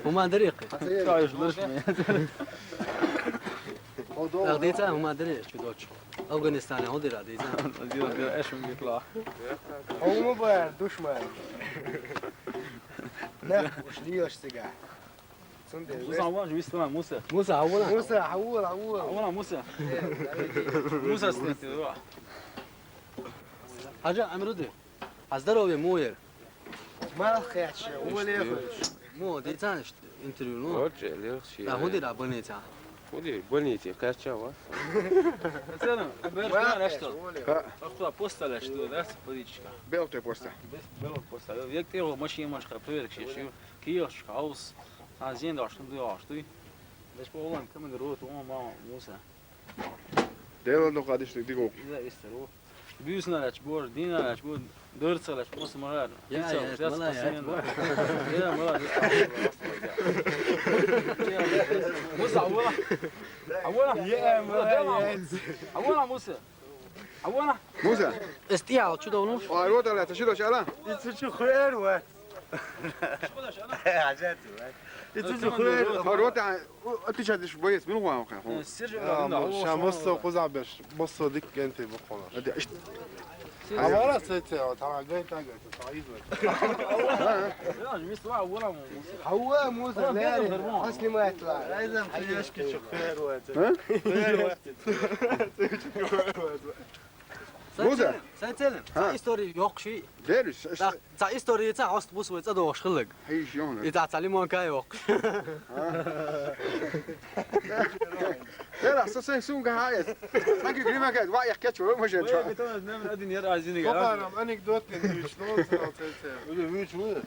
هما دريقي غديتها هما دريق شو دوتش أفغانستان هو دير غديتها دير ايش من يطلع هو مو بار دشمن لا وش ليش سجع موسى عوان جوي استمع موسى موسى عونا موسى عور عوان موسى موسى استنتي حاجة عمرودي حزدروا بموير ما خياتش هو اللي ياخذ مو ديتانش انتريو نو Oggi è l'Irsi. لا هو دير أبونيتها Vuol buoniti, cacciava. سنة بيرجع اشتغل اخذ بوستا لاشتغل ده بديشكا Belto posta. بلو بوستا يكتير ماشي مش خبرك شيء كيوش هاوس عايزين ده عشان ده عشتي ليش بقولن كمان روت وما موسى Dela do qadish digo. إذا يسترو بيوسنا لاش بور دينا لاش بور درس لاش موسى مرار يا والله يا يا مرار موسى عوضة عوضة يا مرار عوضة موسى عوضة Musa. استيعوا شو دولوش Ay rota la tashilo shala. يتشو خير و عجبته يتشو خير Rota انت شاد شويه من هو اخو. السر شاموس وقزع بش بص ديك انت بقول عمارة ستة طبعا جاي تاجر تعيد هو موسى لا حسني ما يطلع لازم يشكي شخير وقت Musa. سنتين تا ستوري يوق شيء Derish. تا ستوري تا عست بوس وتصدق وش خلق Hey شلون. إذا تعلمون كاي يوق لا اساسا سونغ هاي. Sanki grima kad va يحكي شو مش طبعا انكدوت شلون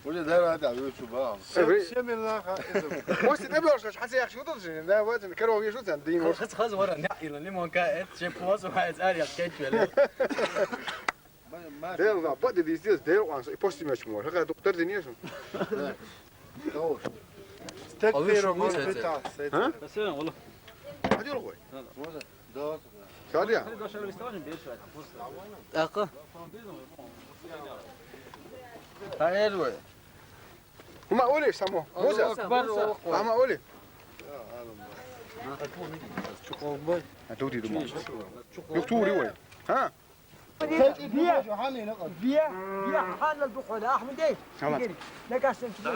ولا دار هذا شو بقى شو من لا Moest het hebben als حتى يحكي شو تدري لا وقت كانوا يشوف دين. خلاص ورا نحكي لما كاي شيء بوس وهاي أريا كيتشوي Dela pode dizer dela onde posso me chamar. Agora doutor Diniz. تكبير موسى ها؟ بس والله هذه الغوي. شادية. أقا هاي الوي هم أولي سامو. موسى. هم أولي. هتودي دم. دكتوري وين؟ ها؟ بيا بيا حال الدخول احمد ايه خلاص. لك عشان كده